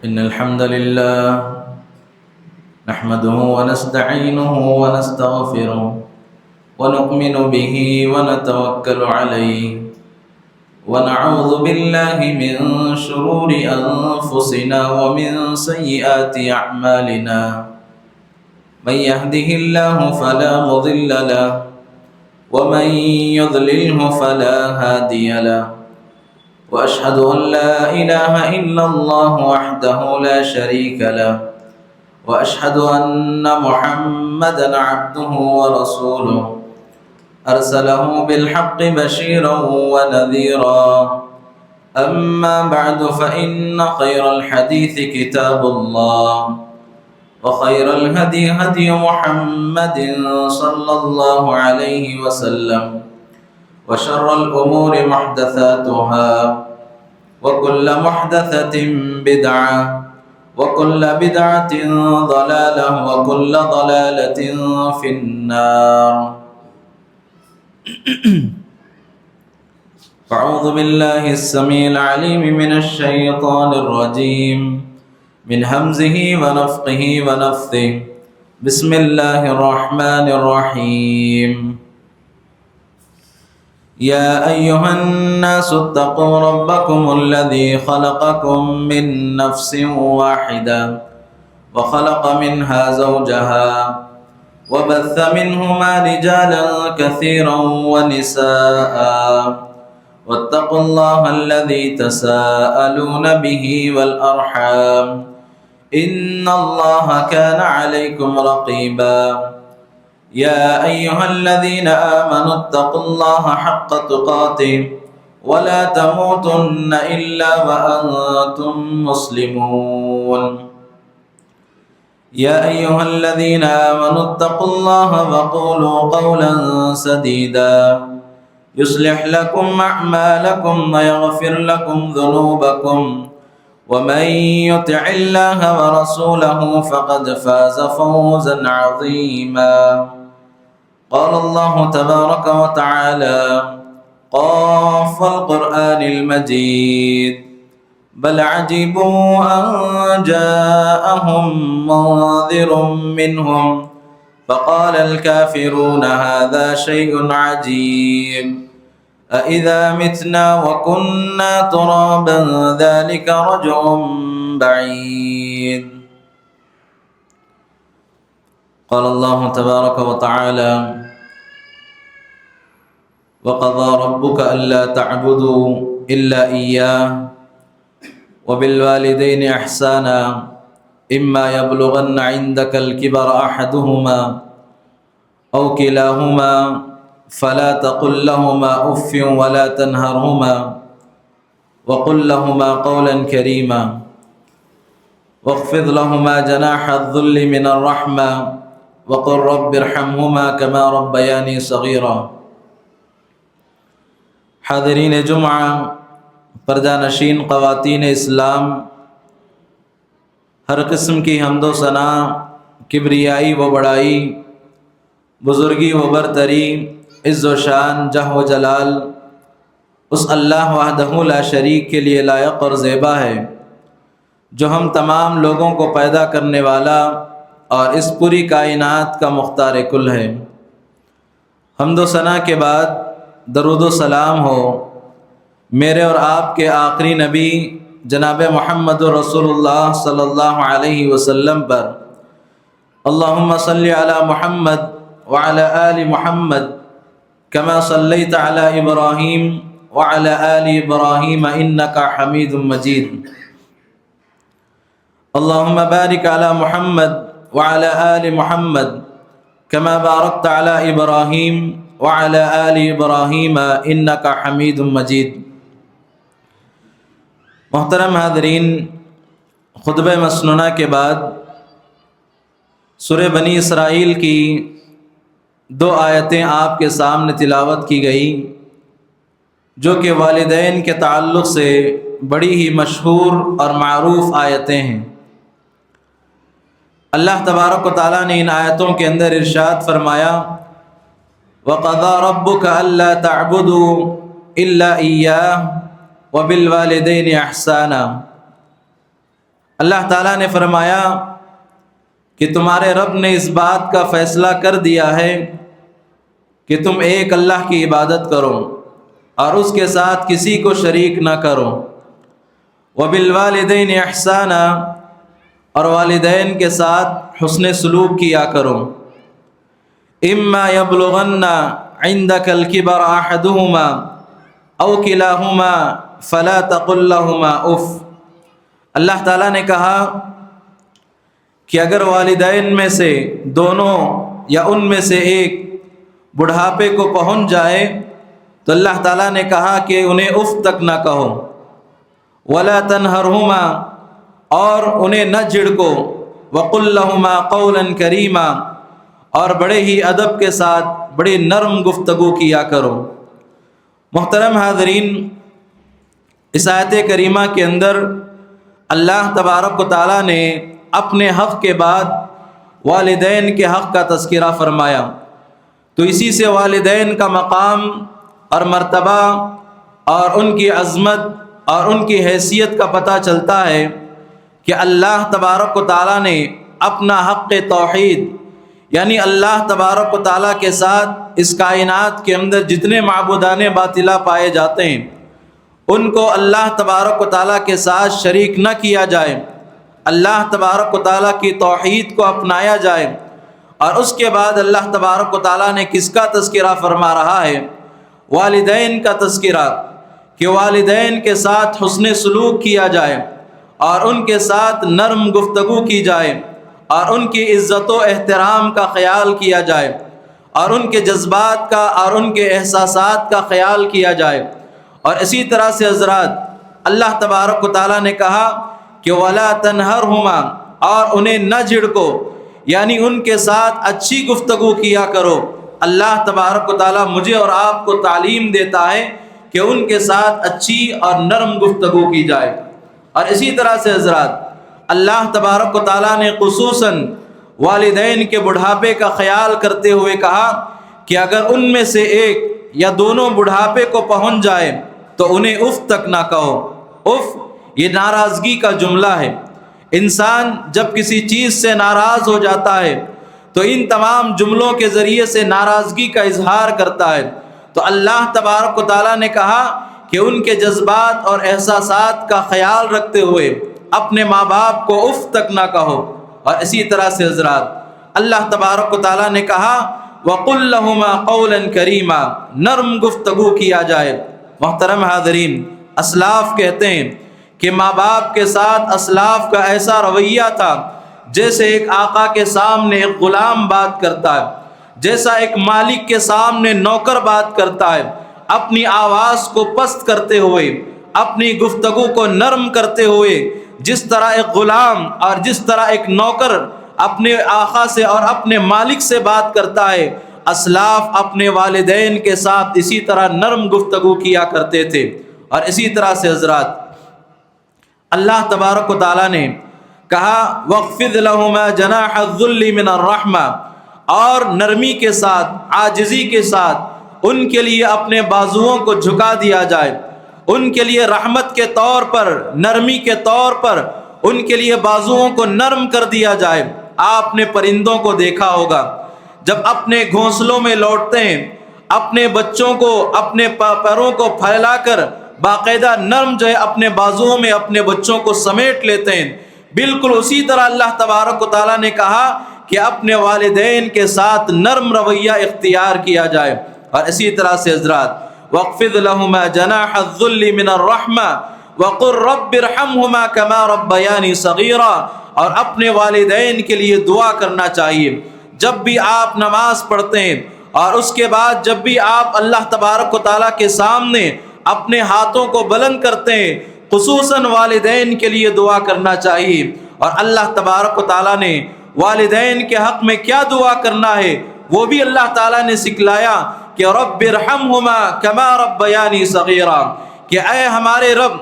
إن الحمد لله نحمده ونستعينه ونستغفره ونؤمن به ونتوكل عليه ونعوذ بالله من شرور أنفسنا ومن سيئات أعمالنا من يهده الله فلا مضل له ومن يضلله فلا هادي له وأشهد أن لا إله إلا الله وحده لا شريك له وأشهد أن محمدًا عبده ورسوله أرسله بالحق بشيرا ونذيرا أما بعد فإن خير الحديث كتاب الله وخير الهدي هدي محمد صلى الله عليه وسلم وشر الأمور محدثاتها وكل محدثة بدعة وكل بدعة ضلالة وكل ضلالة في النار. أعوذ بالله السميع العليم من الشيطان الرجيم من همزه ونفخه ونفثه. بسم الله الرحمن الرحيم. يا أيها الناس اتقوا ربكم الذي خلقكم من نفس واحدة وخلق منها زوجها وبث منهما رجالا كثيرا ونساء واتقوا الله الذي تساءلون به والأرحام إن الله كان عليكم رقيبا. يا أيها الذين آمنوا اتقوا الله حق تقاته ولا تموتن إلا وأنتم مسلمون. يا أيها الذين آمنوا اتقوا الله وقولوا قولا سديدا يصلح لكم أعمالكم ويغفر لكم ذنوبكم ومن يطع الله ورسوله فقد فاز فوزا عظيما. قال الله تبارك وتعالى قاف القرآن المجيد بل عجبوا أن جاءهم منذر منهم فقال الكافرون هذا شيء عجيب أإذا متنا وكنا ترابا ذلك رجع بعيد. قال الله تبارك وتعالى وقضى ربك ألا تعبدوا إلا إياه وبالوالدين إحسانا إما يبلغن عندك الكبر أحدهما أو كلاهما فلا تقل لهما أف ولا تنهرهما وقل لهما قولا كريما واخفض لهما جناح الذل من الرحمة وقل رب ارحمهما كما ربياني صغيرا. حاضرین جمعہ، پردہ نشین خواتین اسلام، ہر قسم کی حمد و ثنا، کبریائی و بڑائی، بزرگی و برتری، عز و شان، جہ و جلال اس اللہ وحدہ لا شریک کے لیے لائق اور زیبا ہے جو ہم تمام لوگوں کو پیدا کرنے والا اور اس پوری کائنات کا مختار کل ہے۔ حمد و ثنا کے بعد درود و سلام ہو میرے اور آپ کے آخری نبی جناب محمد رسول اللہ صلی اللہ علیہ وسلم پر۔ اللہم صلی علی محمد وعلی آل محمد کما صلیت علی ابراہیم وعلی آل ابراہیم انکا حمید مجید۔ اللہم بارک علی محمد وعلی آل محمد کما بارکت علی ابراہیم وعلی آل ابراہیم انکا حمید مجید۔ محترم حاضرین، خطبہ مسنونہ کے بعد سورہ بنی اسرائیل کی 2 آیتیں آپ کے سامنے تلاوت کی گئی جو کہ والدین کے تعلق سے بڑی ہی مشہور اور معروف آیتیں ہیں۔ اللہ تبارک و تعالیٰ نے ان آیتوں کے اندر ارشاد فرمایا وَقَضَى رَبُّكَ أَلَّا تَعْبُدُوا إِلَّا إِيَّاهُ وَبِالْوَالِدَيْنِ إِحْسَانًا۔ اللہ تعالیٰ نے فرمایا کہ تمہارے رب نے اس بات کا فیصلہ کر دیا ہے کہ تم ایک اللہ کی عبادت کرو اور اس کے ساتھ کسی کو شریک نہ کرو۔ وبالوالدین احسانا، اور والدین کے ساتھ حسن سلوک کیا کرو۔ اما یبلغن عندک الکبر احدہما او کلاہما فلا تقل لہما اف۔ اللہ تعالیٰ نے کہا کہ اگر والدین میں سے دونوں یا ان میں سے ایک بڑھاپے کو پہنچ جائے تو اللہ تعالیٰ نے کہا کہ انہیں اف تک نہ کہو۔ ولا تنہرہما، اور انہیں نہ جھڑکو۔ وقل لہما قولا کریما، اور بڑے ہی ادب کے ساتھ بڑی نرم گفتگو کیا کرو۔ محترم حاضرین، اس آیت کریمہ کے اندر اللہ تبارک و تعالیٰ نے اپنے حق کے بعد والدین کے حق کا تذکرہ فرمایا، تو اسی سے والدین کا مقام اور مرتبہ اور ان کی عظمت اور ان کی حیثیت کا پتہ چلتا ہے کہ اللہ تبارک و تعالیٰ نے اپنا حق توحید، یعنی اللہ تبارک و تعالیٰ کے ساتھ اس کائنات کے اندر جتنے معبودان باطلہ پائے جاتے ہیں ان کو اللہ تبارک و تعالیٰ کے ساتھ شریک نہ کیا جائے، اللہ تبارک و تعالیٰ کی توحید کو اپنایا جائے۔ اور اس کے بعد اللہ تبارک و تعالیٰ نے کس کا تذکرہ فرما رہا ہے؟ والدین کا تذکرہ، کہ والدین کے ساتھ حسن سلوک کیا جائے اور ان کے ساتھ نرم گفتگو کی جائے اور ان کی عزت و احترام کا خیال کیا جائے اور ان کے جذبات کا اور ان کے احساسات کا خیال کیا جائے۔ اور اسی طرح سے حضرات اللہ تبارک و تعالیٰ نے کہا کہ ولا تنہرہما، اور انہیں نہ جھڑکو، یعنی ان کے ساتھ اچھی گفتگو کیا کرو۔ اللہ تبارک و تعالیٰ مجھے اور آپ کو تعلیم دیتا ہے کہ ان کے ساتھ اچھی اور نرم گفتگو کی جائے۔ اور اسی طرح سے حضرات اللہ تبارک و تعالیٰ نے خصوصاً والدین کے بڑھاپے کا خیال کرتے ہوئے کہا کہ اگر ان میں سے ایک یا دونوں بڑھاپے کو پہنچ جائے تو انہیں اف تک نہ کہو۔ اف یہ ناراضگی کا جملہ ہے۔ انسان جب کسی چیز سے ناراض ہو جاتا ہے تو ان تمام جملوں کے ذریعے سے ناراضگی کا اظہار کرتا ہے، تو اللہ تبارک و تعالیٰ نے کہا کہ ان کے جذبات اور احساسات کا خیال رکھتے ہوئے اپنے ماں باپ کو اف تک نہ کہو۔ اور اسی طرح سے حضرات اللہ تبارک و تعالیٰ نے کہا وَقُلْ لَهُمَا قَوْلًا كَرِيمًا، نرم گفتگو کیا جائے۔ محترم حاضرین، اسلاف کہتے ہیں کہ ماں باپ کے ساتھ اسلاف کا ایسا رویہ تھا جیسے ایک آقا کے سامنے ایک غلام بات کرتا ہے، جیسا ایک مالک کے سامنے نوکر بات کرتا ہے، اپنی آواز کو پست کرتے ہوئے، اپنی گفتگو کو نرم کرتے ہوئے، جس طرح ایک غلام اور جس طرح ایک نوکر اپنے آقا سے اور اپنے مالک سے بات کرتا ہے، اسلاف اپنے والدین کے ساتھ اسی طرح نرم گفتگو کیا کرتے تھے۔ اور اسی طرح سے حضرات اللہ تبارک و تعالیٰ نے کہا وَاخْفِضْ لَهُمَا جَنَاحَ الذُّلِّ مِنَ الرَّحْمَةِ، اور نرمی کے ساتھ، عاجزی کے ساتھ ان کے لیے اپنے بازوؤں کو جھکا دیا جائے، ان کے لیے رحمت کے طور پر، نرمی کے طور پر ان کے لیے بازوؤں کو نرم کر دیا جائے۔ آپ نے پرندوں کو دیکھا ہوگا جب اپنے گھونسلوں میں لوٹتے ہیں، اپنے بچوں کو اپنے پیروں کو پھیلا کر باقاعدہ نرم جو ہے اپنے بازوؤں میں اپنے بچوں کو سمیٹ لیتے ہیں، بالکل اسی طرح اللہ تبارک و تعالیٰ نے کہا کہ اپنے والدین کے ساتھ نرم رویہ اختیار کیا جائے۔ اور اسی طرح سے حضرات وَاخْفِضْ لَهُمَا جَنَاحَ الذُّلِّ مِنَ الرَّحْمَةِ وَقُلْ رَبِّ ارْحَمْهُمَا كَمَا رَبَّيَانِي صَغِيرًا، اور اپنے والدین کے لیے دعا کرنا چاہیے جب بھی آپ نماز پڑھتے ہیں، اور اس کے بعد جب بھی آپ اللہ تبارک و تعالیٰ کے سامنے اپنے ہاتھوں کو بلند کرتے ہیں، خصوصاً والدین کے لیے دعا کرنا چاہیے۔ اور اللہ تبارک و تعالیٰ نے والدین کے حق میں کیا دعا کرنا ہے وہ بھی اللہ تعالیٰ نے سکھلایا کہ رب ارحمہما کما ربیانی صغیرا، کہ اے ہمارے رب،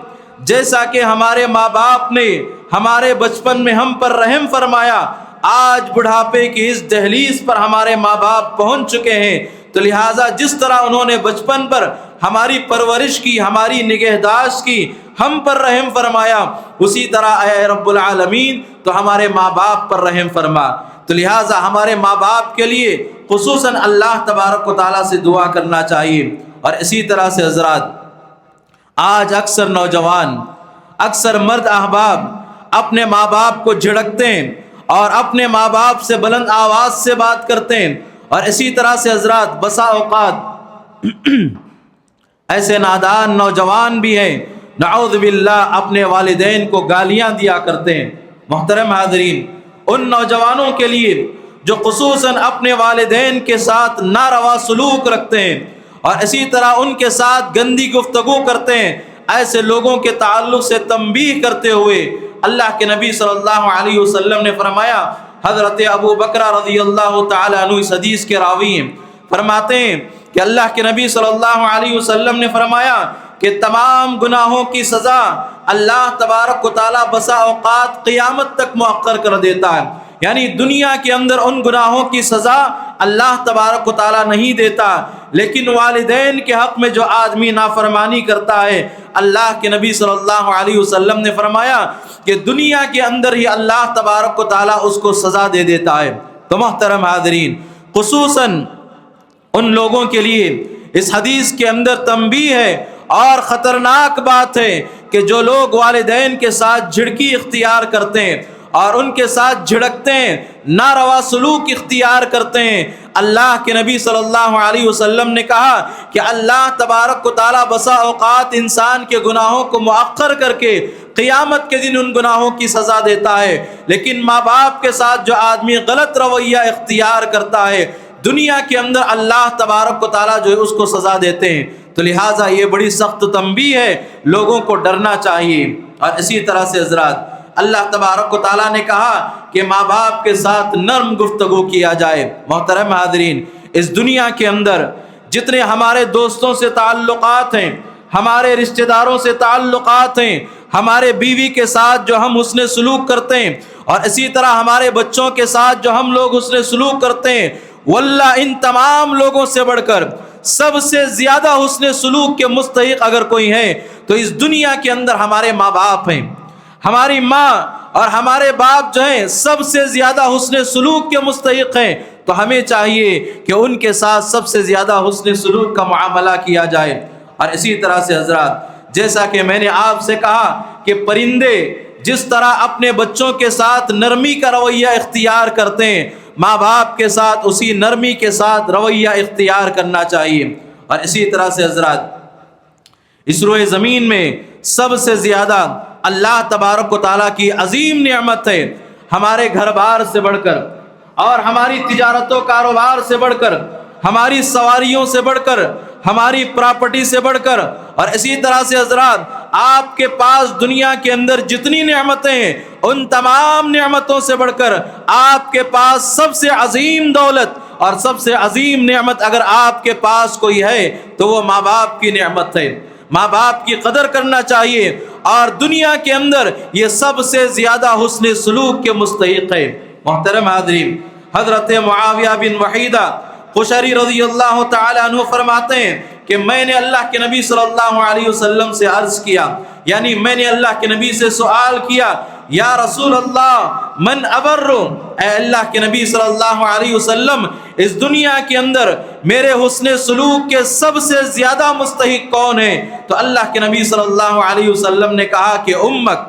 جیسا کہ ہمارے ماں باپ نے ہمارے بچپن میں ہم پر رحم فرمایا، آج بڑھاپے کی اس دہلیز پر ہمارے ماں باپ پہنچ چکے ہیں، تو لہٰذا جس طرح انہوں نے بچپن پر ہماری پرورش کی، ہماری نگہداشت کی، ہم پر رحم فرمایا، اسی طرح اے رب العالمین تو ہمارے ماں باپ پر رحم فرما۔ تو لہٰذا ہمارے ماں باپ کے لیے خصوصاً اللہ تبارک و تعالیٰ سے دعا کرنا چاہیے۔ اور اسی طرح سے حضرات، آج اکثر نوجوان، اکثر مرد احباب اپنے ماں باپ کو جھڑکتے ہیں اور اپنے ماں باپ سے بلند آواز سے بات کرتے ہیں، اور اسی طرح سے حضرات بسا اوقات ایسے نادان نوجوان بھی ہیں نعوذ باللہ اپنے والدین کو گالیاں دیا کرتے ہیں۔ محترم حاضرین، ان نوجوانوں کے لیے جو خصوصاً اپنے والدین کے ساتھ ناروا سلوک رکھتے ہیں اور اسی طرح ان کے ساتھ گندی گفتگو کرتے ہیں، ایسے لوگوں کے تعلق سے تنبیہ کرتے ہوئے اللہ کے نبی صلی اللہ علیہ وسلم نے فرمایا، حضرت ابو بکر رضی اللہ تعالیٰ عنہ اس حدیث کے راوی ہیں، فرماتے ہیں کہ اللہ کے نبی صلی اللہ علیہ وسلم نے فرمایا کہ تمام گناہوں کی سزا اللہ تبارک و تعالیٰ بسا اوقات قیامت تک مؤخر کر دیتا ہے، یعنی دنیا کے اندر ان گناہوں کی سزا اللہ تبارک و تعالیٰ نہیں دیتا، لیکن والدین کے حق میں جو آدمی نافرمانی کرتا ہے، اللہ کے نبی صلی اللہ علیہ وسلم نے فرمایا کہ دنیا کے اندر ہی اللہ تبارک و تعالیٰ اس کو سزا دے دیتا ہے۔ تو محترم حاضرین، خصوصاً ان لوگوں کے لیے اس حدیث کے اندر تنبیہ ہے اور خطرناک بات ہے کہ جو لوگ والدین کے ساتھ جھڑکی اختیار کرتے ہیں اور ان کے ساتھ جھڑکتے ہیں، ناروا سلوک اختیار کرتے ہیں، اللہ کے نبی صلی اللہ علیہ وسلم نے کہا کہ اللہ تبارک و تعالیٰ بسا اوقات انسان کے گناہوں کو مؤخر کر کے قیامت کے دن ان گناہوں کی سزا دیتا ہے، لیکن ماں باپ کے ساتھ جو آدمی غلط رویہ اختیار کرتا ہے، دنیا کے اندر اللہ تبارک و تعالیٰ جو ہے اس کو سزا دیتے ہیں۔ تو لہٰذا یہ بڑی سخت تنبیہ ہے، لوگوں کو ڈرنا چاہیے۔ اور اسی طرح سے حضرات، اللہ تبارک و تعالیٰ نے کہا کہ ماں باپ کے ساتھ نرم گفتگو کیا جائے۔ محترم حاضرین، اس دنیا کے اندر جتنے ہمارے دوستوں سے تعلقات ہیں، ہمارے رشتہ داروں سے تعلقات ہیں، ہمارے بیوی کے ساتھ جو ہم حسن سلوک کرتے ہیں، اور اسی طرح ہمارے بچوں کے ساتھ جو ہم لوگ حسن سلوک کرتے ہیں، واللہ ان تمام لوگوں سے بڑھ کر سب سے زیادہ حسن سلوک کے مستحق اگر کوئی ہے تو اس دنیا کے اندر ہمارے ماں باپ ہیں۔ ہماری ماں اور ہمارے باپ جو ہیں سب سے زیادہ حسن سلوک کے مستحق ہیں، تو ہمیں چاہیے کہ ان کے ساتھ سب سے زیادہ حسن سلوک کا معاملہ کیا جائے۔ اور اسی طرح سے حضرات، جیسا کہ میں نے آپ سے کہا کہ پرندے جس طرح اپنے بچوں کے ساتھ نرمی کا رویہ اختیار کرتے ہیں، ماں باپ کے ساتھ اسی نرمی کے ساتھ رویہ اختیار کرنا چاہیے۔ اور اسی طرح سے حضرات، اس روئے زمین میں سب سے زیادہ اللہ تبارک و تعالیٰ کی عظیم نعمت ہے، ہمارے گھر بار سے بڑھ کر اور ہماری تجارت و کاروبار سے بڑھ کر، ہماری سواریوں سے بڑھ کر، ہماری پراپرٹی سے بڑھ کر، اور اسی طرح سے حضرات آپ کے پاس دنیا کے اندر جتنی نعمتیں ہیں ان تمام نعمتوں سے بڑھ کر آپ کے پاس سب سے عظیم دولت اور سب سے عظیم نعمت اگر آپ کے پاس کوئی ہے تو وہ ماں باپ کی نعمت ہے۔ ماں باپ کی قدر کرنا چاہیے، اور دنیا کے اندر یہ سب سے زیادہ حسن سلوک کے مستحق ہے۔ محترم حاضرین، حضرت معاویہ بن وحیدہ قشری رضی اللہ تعالی عنہ فرماتے ہیں کہ میں نے اللہ کے نبی صلی اللہ علیہ وسلم سے عرض کیا، یعنی میں نے اللہ کے نبی سے سوال کیا، یا رسول اللہ من ابر، اے اللہ کے نبی صلی اللہ علیہ وسلم اس دنیا کے اندر میرے حسن سلوک کے سب سے زیادہ مستحق کون ہے؟ تو اللہ کے نبی صلی اللہ علیہ وسلم نے کہا کہ امک۔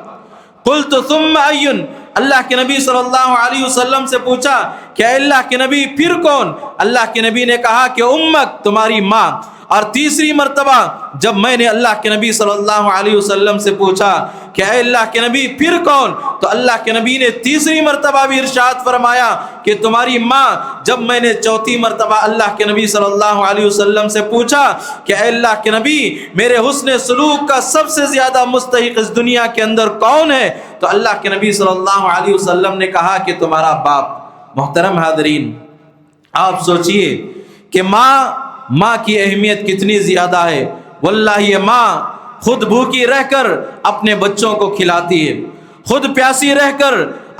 قلت ثم این، اللہ کے نبی صلی اللہ علیہ وسلم سے پوچھا کہ اے اللہ کے نبی پھر کون؟ اللہ کے نبی نے کہا کہ امک، تمہاری ماں۔ اور تیسری مرتبہ جب میں نے اللہ کے نبی صلی اللہ علیہ وسلم سے پوچھا کہ اے اللہ کے نبی پھر کون، تو اللہ کے نبی نے تیسری مرتبہ بھی ارشاد فرمایا کہ تمہاری ماں۔ جب میں نے چوتھی مرتبہ اللہ کے نبی صلی اللہ علیہ وسلم سے پوچھا کہ اے اللہ کے نبی میرے حسن سلوک کا سب سے زیادہ مستحق اس دنیا کے اندر کون ہے، تو اللہ کے نبی صلی اللہ علیہ وسلم نے کہا کہ تمہارا باپ۔ محترم حاضرین، آپ سوچئے کہ ماں کی اہمیت کتنی زیادہ ہے۔ واللہ یہ ماں خود بھوکی رہ کر اپنے بچوں کو کھلاتی ہے، خود پیاسی رہ کر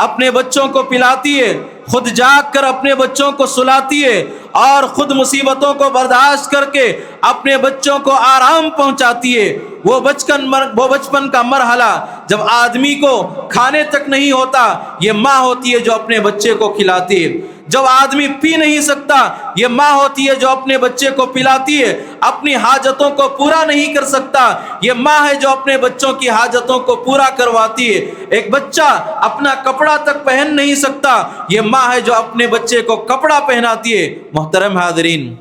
اپنے بچوں کو پلاتی ہے، خود جاگ کر اپنے بچوں کو سلاتی ہے اور خود مصیبتوں کو برداشت کر کے اپنے بچوں کو آرام پہنچاتی ہے۔ وہ بچپن کا مرحلہ جب آدمی کو کھانے تک نہیں ہوتا، یہ ماں ہوتی ہے جو اپنے بچے کو کھلاتی ہے۔ جب آدمی پی نہیں سکتا، یہ ماں ہوتی ہے جو اپنے بچے کو پلاتی ہے۔ اپنی حاجتوں کو پورا نہیں کر سکتا، یہ ماں ہے جو اپنے بچوں کی حاجتوں کو پورا کرواتی ہے۔ ایک بچہ اپنا کپڑا تک پہن نہیں سکتا، یہ ماں ہے جو اپنے بچے کو کپڑا پہناتی ہے۔ محترم حاضرین،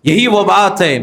یہی وہ بات ہے،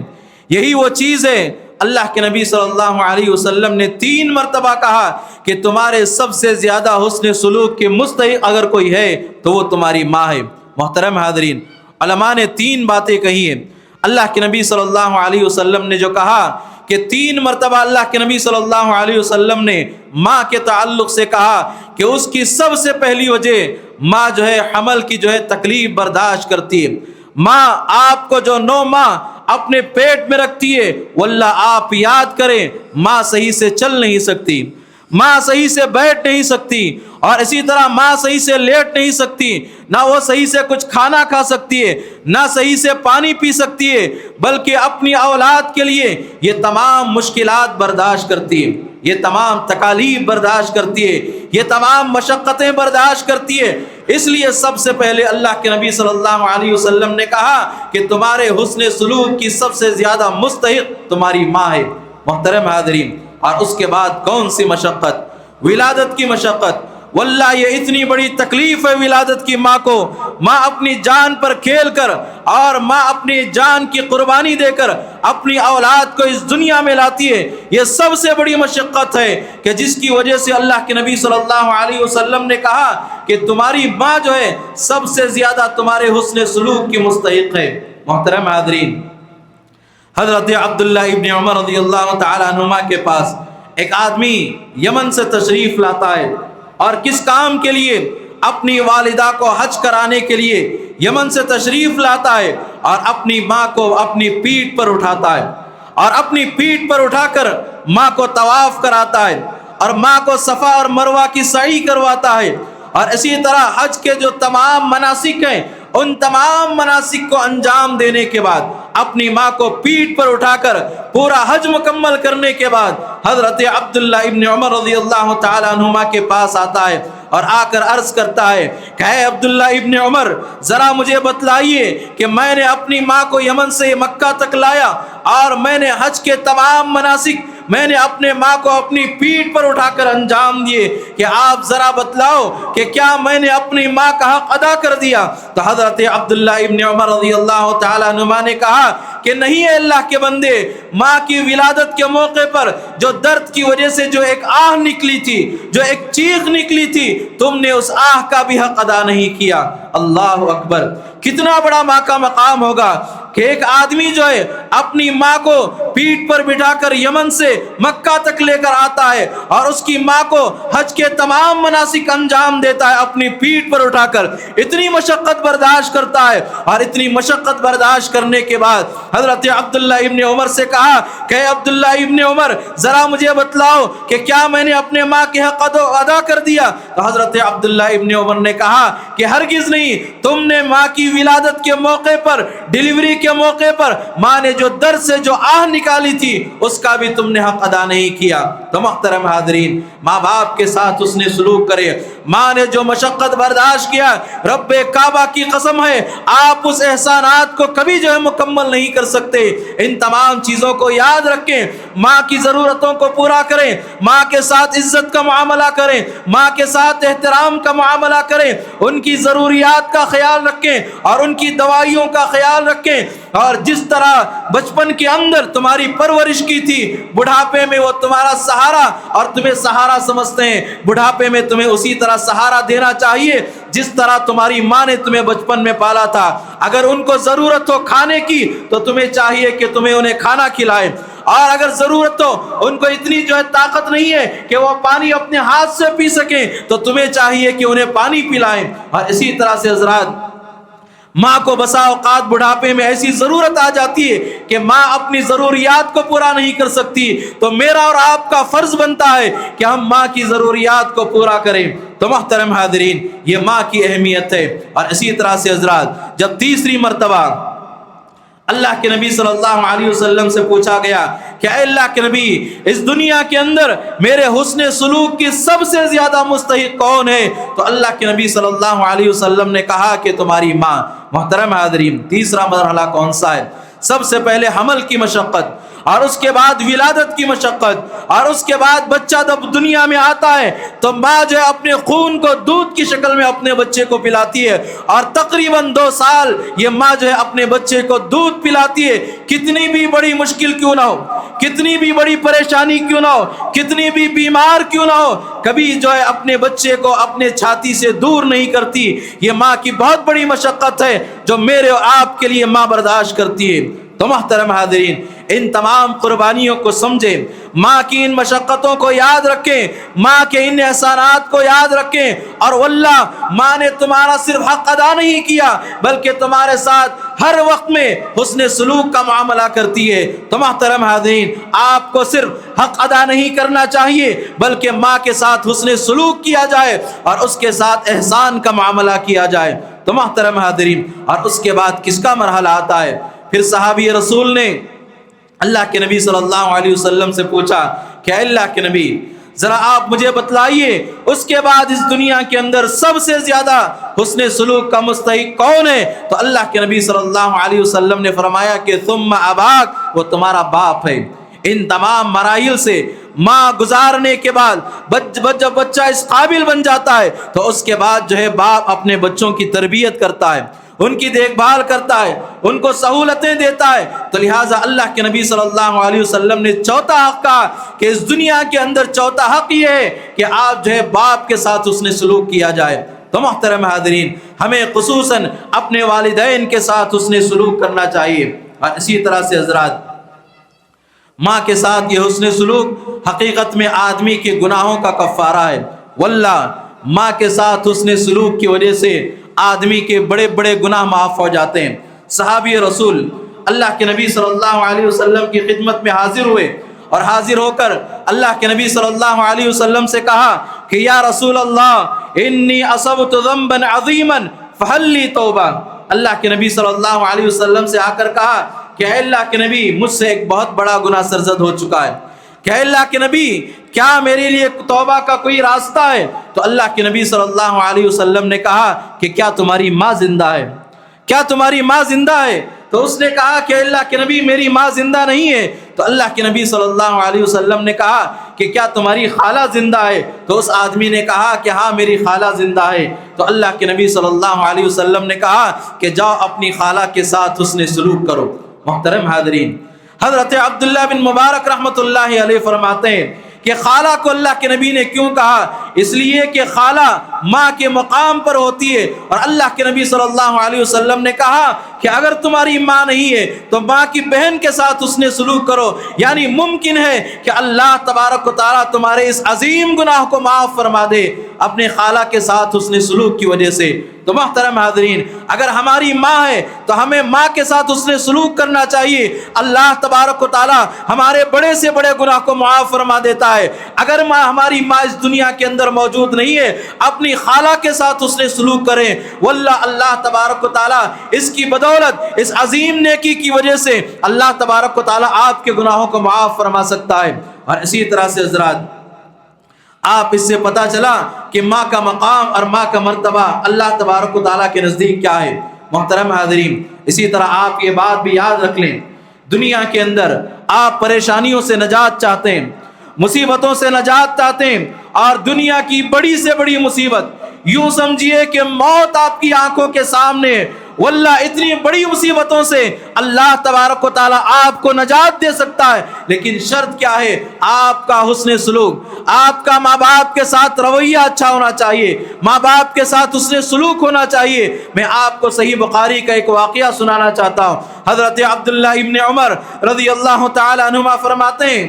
یہی وہ چیز ہے۔ اللہ کے نبی صلی اللہ علیہ وسلم نے 3 مرتبہ کہا کہ تمہارے سب سے زیادہ حسن سلوک کے مستحق اگر کوئی ہے تو وہ تمہاری ماں ہے۔ محترم حاضرین، علماء نے 3 باتیں کہی ہیں۔ اللہ کے نبی صلی اللہ علیہ وسلم نے جو کہا کہ 3 مرتبہ اللہ کے نبی صلی اللہ علیہ وسلم نے ماں کے تعلق سے کہا کہ اس کی سب سے پہلی وجہ ماں جو ہے حمل کی جو ہے تکلیف برداشت کرتی ہے۔ ماں آپ کو جو 9 ماہ اپنے پیٹ میں رکھتی ہے، واللہ آپ یاد کریں، ماں صحیح سے چل نہیں سکتی، ماں صحیح سے بیٹھ نہیں سکتی، اور اسی طرح ماں صحیح سے لیٹ نہیں سکتی، نہ وہ صحیح سے کچھ کھانا کھا سکتی ہے، نہ صحیح سے پانی پی سکتی ہے، بلکہ اپنی اولاد کے لیے یہ تمام مشکلات برداشت کرتی ہے، یہ تمام تکالیف برداشت کرتی ہے، یہ تمام مشقتیں برداشت کرتی ہے۔ اس لیے سب سے پہلے اللہ کے نبی صلی اللہ علیہ وسلم نے کہا کہ تمہارے حسن سلوک کی سب سے زیادہ مستحق تمہاری ماں ہے۔ محترم حاضرین، اور اس کے بعد کون سی مشقت؟ ولادت کی مشقت۔ واللہ یہ اتنی بڑی تکلیف ہے ولادت کی ماں کو، ماں اپنی جان پر کھیل کر اور ماں اپنی جان کی قربانی دے کر اپنی اولاد کو اس دنیا میں لاتی ہے۔ یہ سب سے بڑی مشقت ہے کہ جس کی وجہ سے اللہ کے نبی صلی اللہ علیہ وسلم نے کہا کہ تمہاری ماں جو ہے سب سے زیادہ تمہارے حسن سلوک کی مستحق ہے۔ محترم حاضرین، حضرت عبداللہ ابن عمر رضی اللہ تعالیٰ عنہما کے پاس ایک آدمی یمن سے تشریف لاتا ہے، اور کس کام کے لیے؟ اپنی والدہ کو حج کرانے کے لیے یمن سے تشریف لاتا ہے، اور اپنی ماں کو اپنی پیٹھ پر اٹھاتا ہے، اور اپنی پیٹھ پر اٹھا کر ماں کو طواف کراتا ہے، اور ماں کو صفا اور مروہ کی سعی کرواتا ہے، اور اسی طرح حج کے جو تمام مناسک ہیں ان تمام مناسک کو انجام دینے کے بعد اپنی ماں کو پیٹھ پر اٹھا کر پورا حج مکمل کرنے کے بعد حضرت عبداللہ ابن عمر رضی اللہ تعالیٰ عنہما کے پاس آتا ہے، اور آ کر عرض کرتا ہے کہ اے عبداللہ ابن عمر، ذرا مجھے بتلائیے کہ میں نے اپنی ماں کو یمن سے مکہ تک لایا، اور میں نے حج کے تمام مناسک میں نے اپنے ماں کو اپنی پیٹھ پر اٹھا کر انجام دیے، کہ آپ ذرا بتلاؤ کہ کیا میں نے اپنی ماں کا حق ادا کر دیا؟ تو حضرت عبداللہ ابن عمر رضی اللہ تعالیٰ عنہما نے کہا کہ نہیں، اے اللہ کے بندے، ماں کی ولادت کے موقع پر جو درد کی وجہ سے جو ایک آہ نکلی تھی، جو ایک چیخ نکلی تھی، تم نے اس آہ کا بھی حق ادا نہیں کیا۔ اللہ اکبر! کتنا بڑا ماں کا مقام ہوگا کہ ایک آدمی جو ہے اپنی ماں کو پیٹھ پر بٹھا کر یمن سے مکہ تک لے کر آتا ہے، اور اس کی ماں کو حج کے تمام مناسک انجام دیتا ہے اپنی پیٹھ پر اٹھا کر، اتنی مشقت برداشت کرتا ہے، اور اتنی مشقت برداشت کرنے کے بعد حضرت عبداللہ ابن عمر سے کہا کہ اے عبداللہ ابن عمر، ذرا مجھے بتلاؤ کہ کیا میں نے اپنے ماں کے حق ادا کر دیا؟ تو حضرت عبداللہ ابن عمر نے کہا کہ ہرگز نہیں، تم نے ماں کی ولادت کے موقع پر، ڈیلیوری کے موقع پر ماں نے جو درد سے جو آہ نکالی تھی اس کا بھی تم نے حق ادا نہیں کیا۔ تو محترم حاضرین، ماں باپ کے ساتھ اس نے سلوک کرے، ماں نے جو مشقت برداشت کیا، رب کعبہ کی قسم ہے آپ اس احسانات کو کبھی جو ہے مکمل نہیں کر سکتے۔ ان تمام چیزوں کو یاد رکھیں، ماں کی ضرورتوں کو پورا کریں، ماں کے ساتھ عزت کا معاملہ کریں، ماں کے ساتھ احترام کا معاملہ کریں، ان کی ضروریات کا خیال رکھیں اور ان کی دوائیوں کا خیال رکھیں، اور جس طرح بچپن کے اندر تمہاری پرورش کی تھی، بڑھاپے میں وہ تمہارا سہارا اور تمہیں سہارا سمجھتے ہیں، بڑھاپے میں تمہیں اسی طرح سہارا دینا چاہیے جس طرح تمہاری ماں نے تمہیں بچپن میں پالا تھا۔ اگر ان کو ضرورت ہو کھانے کی تو تمہیں چاہیے کہ تمہیں انہیں کھانا کھلائے، اور اگر ضرورت ہو، ان کو اتنی جو ہے طاقت نہیں ہے کہ وہ پانی اپنے ہاتھ سے پی سکیں، تو تمہیں چاہیے کہ انہیں پانی پلائیں۔ اور اسی طرح سے حضرات، ماں کو بسا اوقات بڑھاپے میں ایسی ضرورت آ جاتی ہے کہ ماں اپنی ضروریات کو پورا نہیں کر سکتی، تو میرا اور آپ کا فرض بنتا ہے کہ ہم ماں کی ضروریات کو پورا کریں۔ تو محترم حاضرین، یہ ماں کی اہمیت ہے۔ اور اسی طرح سے حضرات، جب تیسری مرتبہ اللہ کے نبی صلی اللہ علیہ وسلم سے پوچھا گیا کہ اے اللہ کے نبی، اس دنیا کے اندر میرے حسن سلوک کی سب سے زیادہ مستحق کون ہے؟ تو اللہ کے نبی صلی اللہ علیہ وسلم نے کہا کہ تمہاری ماں۔ محترم حاضرین، تیسرا مرحلہ کون سا ہے؟ سب سے پہلے حمل کی مشقت، اور اس کے بعد ولادت کی مشقت، اور اس کے بعد بچہ جب دنیا میں آتا ہے تو ماں جو ہے اپنے خون کو دودھ کی شکل میں اپنے بچے کو پلاتی ہے، اور تقریباً 2 سال یہ ماں جو ہے اپنے بچے کو دودھ پلاتی ہے۔ کتنی بھی بڑی مشکل کیوں نہ ہو، کتنی بھی بڑی پریشانی کیوں نہ ہو، کتنی بھی بیمار کیوں نہ ہو، کبھی جو ہے اپنے بچے کو اپنے چھاتی سے دور نہیں کرتی۔ یہ ماں کی بہت بڑی مشقت ہے جو میرے اور آپ کے لیے ماں برداشت کرتی ہے۔ تو محترم حاضرین، ان تمام قربانیوں کو سمجھیں، ماں کی ان مشقتوں کو یاد رکھیں، ماں کے ان احسانات کو یاد رکھیں، اور واللہ ماں نے تمہارا صرف حق ادا نہیں کیا بلکہ تمہارے ساتھ ہر وقت میں حسن سلوک کا معاملہ کرتی ہے۔ تو محترم حاضرین، آپ کو صرف حق ادا نہیں کرنا چاہیے بلکہ ماں کے ساتھ حسن سلوک کیا جائے اور اس کے ساتھ احسان کا معاملہ کیا جائے۔ تو محترم حاضرین، اور اس کے بعد کس کا مرحلہ آتا ہے؟ پھر صحابی رسول نے اللہ کے نبی صلی اللہ علیہ وسلم سے پوچھا کہ اے اللہ کے نبی، ذرا آپ مجھے بتلائیے اس کے بعد اس دنیا کے اندر سب سے زیادہ حسن سلوک کا مستحق کون ہے؟ تو اللہ کے نبی صلی اللہ علیہ وسلم نے فرمایا کہ ثم اباک، وہ تمہارا باپ ہے۔ ان تمام مراحل سے ماں گزارنے کے بعد جب بچہ اس قابل بن جاتا ہے تو اس کے بعد جو ہے باپ اپنے بچوں کی تربیت کرتا ہے، ان کی دیکھ بھال کرتا ہے، ان کو سہولتیں دیتا ہے۔ تو لہٰذا اللہ کے نبی صلی اللہ علیہ وسلم نے چوتھا حق کہا کہ اس دنیا کے اندر چوتھا حق یہ ہے کہ آپ جو ہے باپ کے ساتھ حسن سلوک کیا جائے۔ تو محترم حاضرین، ہمیں خصوصاً اپنے والدین کے ساتھ حسن سلوک کرنا چاہیے۔ اور اسی طرح سے حضرات، ماں کے ساتھ یہ حسن سلوک حقیقت میں آدمی کے گناہوں کا کفارہ ہے۔ واللہ ماں کے ساتھ حسن سلوک کی وجہ سے آدمی کے بڑے بڑے گناہ معاف ہو جاتے ہیں۔ صحابی رسول اللہ کے نبی صلی اللہ علیہ وسلم کی خدمت میں حاضر ہوئے، اور حاضر ہو کر اللہ کے نبی صلی اللہ علیہ وسلم سے کہا کہ یا رسول اللہ، انی اصبت ذنبا عظیما فہل لی توبہ۔ اللہ کے نبی صلی اللہ علیہ وسلم سے آ کر کہا کہ اے اللہ کے نبی، مجھ سے ایک بہت بڑا گناہ سرزد ہو چکا ہے، کہ اے اللہ کے نبی، کیا میرے لیے توبہ کا کوئی راستہ ہے؟ تو اللہ کے نبی صلی اللہ علیہ وسلم نے کہا کہ کیا تمہاری ماں زندہ ہے؟ کیا تمہاری ماں زندہ ہے؟ تو اس نے کہا کہ اللہ کے نبی، میری ماں زندہ نہیں ہے۔ تو اللہ کے نبی صلی اللہ علیہ وسلم نے کہا کہ کیا تمہاری خالہ زندہ ہے؟ تو اس آدمی نے کہا کہ ہاں، میری خالہ زندہ ہے۔ تو اللہ کے نبی صلی اللہ علیہ وسلم نے کہا کہ جاؤ اپنی خالہ کے ساتھ حسن سلوک کرو۔ محترم حاضرین، حضرت عبداللہ بن مبارک رحمۃ اللہ علیہ فرماتے ہیں کہ خالہ کو اللہ کے نبی نے کیوں کہا؟ اس لیے کہ خالہ ماں کے مقام پر ہوتی ہے، اور اللہ کے نبی صلی اللہ علیہ وسلم نے کہا کہ اگر تمہاری ماں نہیں ہے تو ماں کی بہن کے ساتھ حسن سلوک کرو، یعنی ممکن ہے کہ اللہ تبارک و تعالیٰ تمہارے اس عظیم گناہ کو معاف فرما دے اپنے خالہ کے ساتھ حسن سلوک کی وجہ سے۔ تو محترم حاضرین، اگر ہماری ماں ہے تو ہمیں ماں کے ساتھ حسن سلوک کرنا چاہیے۔ اللہ تبارک و تعالیٰ ہمارے بڑے سے بڑے گناہ کو معاف فرما دیتا ہے۔ اگر ہماری ماں اس دنیا کے اندر موجود نہیں ہے، اپنی خالہ کے ساتھ حسن سلوک کریں، واللہ اللہ تبارک و تعالیٰ اس کی بدولت، اس عظیم نیکی کی وجہ سے اللہ تبارک و تعالیٰ آپ کے گناہوں کو معاف فرما سکتا ہے۔ اور اسی طرح سے حضرات، آپ اس سے پتہ چلا کہ ماں کا مقام اور ماں کا مرتبہ اللہ تبارک و تعالیٰ کے نزدیک کیا ہے۔ محترم حاضرین، اسی طرح آپ یہ بات بھی یاد رکھ لیں، دنیا کے اندر آپ پریشانیوں سے نجات چاہتے ہیں، مصیبتوں سے نجات چاہتے ہیں، اور دنیا کی بڑی سے بڑی مصیبت، یوں سمجھیے کہ موت آپ کی آنکھوں کے سامنے، واللہ اتنی بڑی مصیبتوں سے اللہ تبارک و تعالیٰ آپ کو نجات دے سکتا ہے، لیکن شرط کیا ہے؟ آپ کا حسن سلوک، آپ کا ماں باپ کے ساتھ رویہ اچھا ہونا چاہیے، ماں باپ کے ساتھ حسن سلوک ہونا چاہیے۔ میں آپ کو صحیح بخاری کا ایک واقعہ سنانا چاہتا ہوں۔ حضرت عبداللہ ابن عمر رضی اللہ تعالی عنہما فرماتے ہیں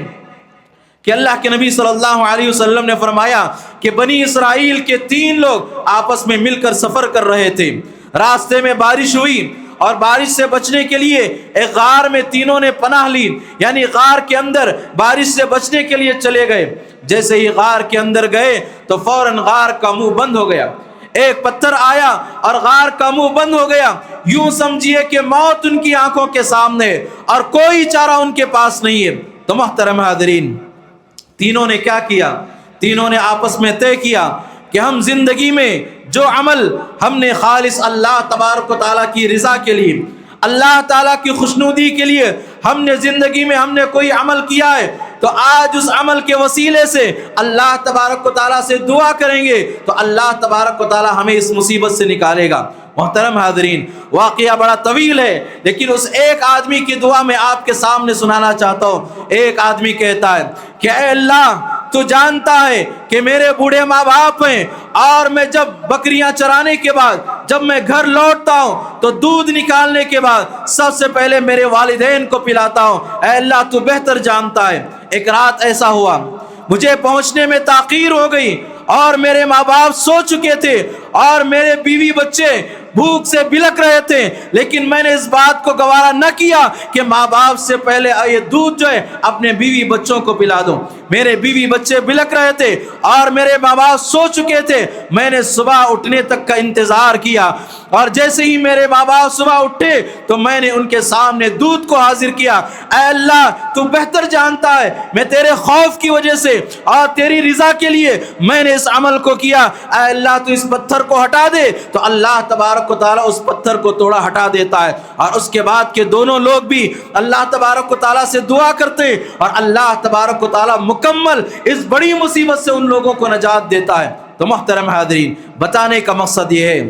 کہ اللہ کے نبی صلی اللہ علیہ وسلم نے فرمایا کہ بنی اسرائیل کے 3 لوگ آپس میں مل کر سفر کر رہے تھے۔ راستے میں بارش ہوئی اور بارش سے بچنے کے لیے ایک غار میں تینوں نے پناہ لی، یعنی غار کے اندر بارش سے بچنے کے لیے چلے گئے۔ جیسے ہی غار کے اندر گئے تو فوراً غار کا منہ بند ہو گیا، ایک پتھر آیا اور غار کا منہ بند ہو گیا۔ یوں سمجھیے کہ موت ان کی آنکھوں کے سامنے اور کوئی چارہ ان کے پاس نہیں ہے۔ تو محترم حاضرین، تینوں نے کیا کیا؟ تینوں نے آپس میں طے کیا کہ ہم زندگی میں جو عمل ہم نے خالص اللہ تبارک و تعالیٰ کی رضا کے لیے، اللہ تعالیٰ کی خوشنودی کے لیے ہم نے زندگی میں ہم نے کوئی عمل کیا ہے، تو آج اس عمل کے وسیلے سے اللہ تبارک و تعالیٰ سے دعا کریں گے تو اللہ تبارک و تعالیٰ ہمیں اس مصیبت سے نکالے گا۔ محترم حاضرین، واقعہ بڑا طویل ہے، لیکن اس ایک آدمی کی دعا میں آپ کے سامنے سنانا چاہتا ہوں۔ ایک آدمی کہتا ہے کہ اے اللہ، تو جانتا ہے کہ میرے بوڑھے ماں باپ ہیں، اور میں جب بکریاں چرانے کے بعد جب میں گھر لوٹتا ہوں تو دودھ نکالنے کے بعد سب سے پہلے میرے والدین کو پلاتا ہوں۔ اے اللہ، تو بہتر جانتا ہے۔ ایک رات ایسا ہوا، مجھے پہنچنے میں تاخیر ہو گئی اور میرے ماں باپ سو چکے تھے اور میرے بیوی بچے بھوک سے بلک رہے تھے، لیکن میں نے اس بات کو گوارا نہ کیا کہ ماں باپ سے پہلے یہ دودھ جو ہے اپنے بیوی بچوں کو پلا دوں۔ میرے بیوی بچے بلک رہے تھے اور میرے ماں باپ سو چکے تھے۔ میں نے صبح اٹھنے تک کا انتظار کیا، اور جیسے ہی میرے ماں باپ صبح اٹھے تو میں نے ان کے سامنے دودھ کو حاضر کیا۔ اے اللہ، تو بہتر جانتا ہے، میں تیرے خوف کی وجہ سے اور تیری رضا کے لیے میں نے اس عمل کو کیا۔ اے اللہ، تو اس پتھر کو ہٹا دے۔ تو اللہ تبارک و تعالیٰ اس پتھر کو توڑا ہٹا دیتا ہے، اور اس کے بعد کے دونوں لوگ بھی اللہ تبارک و تعالیٰ سے دعا کرتے، اور اللہ تبارک و تعالیٰ مکمل اس بڑی مصیبت سے ان لوگوں کو نجات دیتا ہے۔ تو محترم حاضرین، بتانے کا مقصد یہ ہے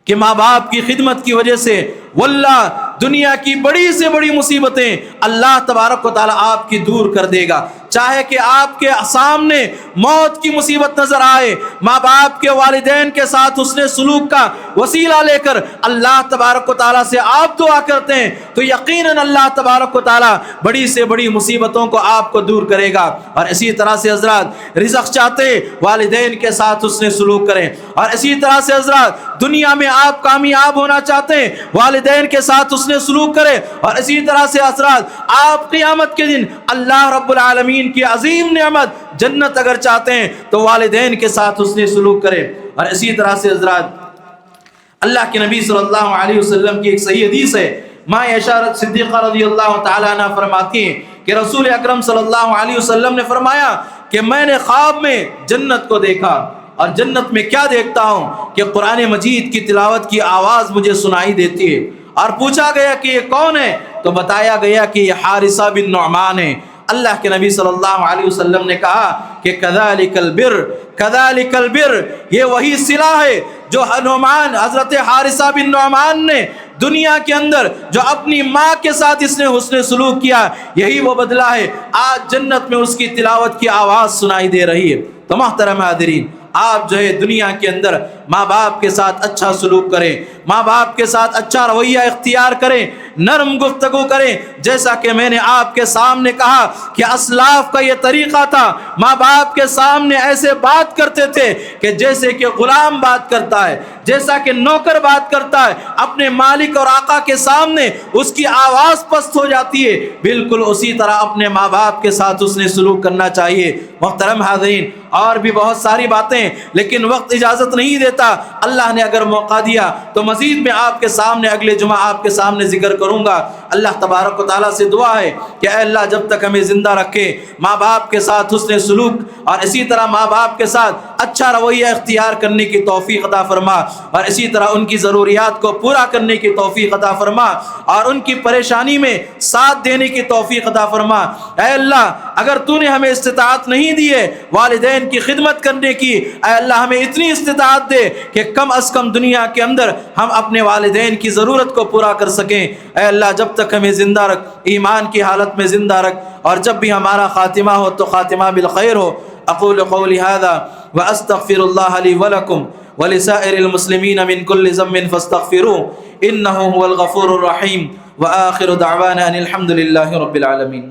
کہ ماں باپ کی خدمت کی وجہ سے واللہ دنیا کی بڑی سے بڑی مصیبتیں اللہ تبارک و تعالیٰ آپ کی دور کر دے گا۔ چاہے کہ آپ کے سامنے موت کی مصیبت نظر آئے، ماں باپ کے والدین کے ساتھ حسن سلوک کا وسیلہ لے کر اللہ تبارک و تعالیٰ سے آپ دعا کرتے ہیں تو یقیناً اللہ تبارک و تعالیٰ بڑی سے بڑی مصیبتوں کو آپ کو دور کرے گا۔ اور اسی طرح سے حضرات، رزق چاہتے والدین کے ساتھ حسن سلوک کریں، اور اسی طرح سے حضرات دنیا میں آپ کامیاب ہونا چاہتے ہیں، والدین کے ساتھ حسن سلوک کریں، اور اسی طرح سے حضرات آپ قیامت کے دن اللہ رب العالمین کی عظیم نعمت جنت اگر چاہتے ہیں تو والدین کے ساتھ حسن سلوک کریں۔ اور اسی طرح سے حضرات اللہ کے نبی صلی اللہ علیہ وسلم کی ایک صحیح حدیث ہے، ماں عائشہ صدیقہ رضی اللہ تعالیٰ عنہ فرماتی ہیں کہ رسول اکرم صلی اللہ علیہ وسلم نے فرمایا کہ میں نے خواب میں جنت کو دیکھا، اور جنت میں کیا دیکھتا ہوں کہ قرآن مجید کی تلاوت کی آواز مجھے سنائی دیتی ہے۔ اور پوچھا گیا کہ یہ کون ہے؟ تو بتایا گیا کہ یہ حارثہ بن نعمان ہے۔ اللہ کے نبی صلی اللہ علیہ وسلم نے کہا کہ کذالک البر، کذالک البر، یہ وہی صلہ ہے جو نعمان، حضرت حارثہ بن نعمان نے دنیا کے اندر جو اپنی ماں کے ساتھ اس نے حسن سلوک کیا، یہی وہ بدلہ ہے۔ آج جنت میں اس کی تلاوت کی آواز سنائی دے رہی ہے۔ تو محترم حاضرین، آپ جو ہے دنیا کے اندر ماں باپ کے ساتھ اچھا سلوک کریں، ماں باپ کے ساتھ اچھا رویہ اختیار کریں، نرم گفتگو کریں۔ جیسا کہ میں نے آپ کے سامنے کہا کہ اسلاف کا یہ طریقہ تھا، ماں باپ کے سامنے ایسے بات کرتے تھے کہ جیسے کہ غلام بات کرتا ہے، جیسا کہ نوکر بات کرتا ہے، اپنے مالک اور آقا کے سامنے اس کی آواز پست ہو جاتی ہے، بالکل اسی طرح اپنے ماں باپ کے ساتھ اس نے سلوک کرنا چاہیے۔ محترم حاضرین، اور بھی بہت ساری باتیں، لیکن وقت اجازت نہیں دیتا۔ اللہ نے اگر موقع دیا تو مزید میں آپ کے سامنے اگلے جمعہ آپ کے سامنے ذکر کروں گا۔ اللہ تبارک و تعالیٰ سے دعا ہے کہ اے اللہ جب تک ہمیں زندہ رکھے، ماں باپ کے ساتھ حسن سلوک اور اسی طرح ماں باپ کے ساتھ اچھا رویہ اختیار کرنے کی توفیق عطا فرما، اور اسی طرح ان کی ضروریات کو پورا کرنے کی توفیق عطا فرما، اور ان کی پریشانی میں ساتھ دینے کی توفیق عطا فرما۔ اے اللہ اگر تو نے ہمیں استطاعت نہیں دی ہے والدین کی خدمت کرنے کی، اے اللہ ہمیں اتنی استطاعت دے کہ کم از کم دنیا کے اندر ہم اپنے والدین کی ضرورت کو پورا کر سکیں۔ اے اللہ جب تک ہمیں زندہ رکھ، ایمان کی حالت میں زندہ رکھ، اور جب بھی ہمارا خاتمہ ہو تو خاتمہ بالخیر ہو۔ اقول قولی ھذا واستغفر اللہ لی ولکم ولسائر المسلمین من کل ذنب فاستغفروه انه هو الغفور الرحیم، وآخر دعوانا ان الحمد للہ رب العالمین۔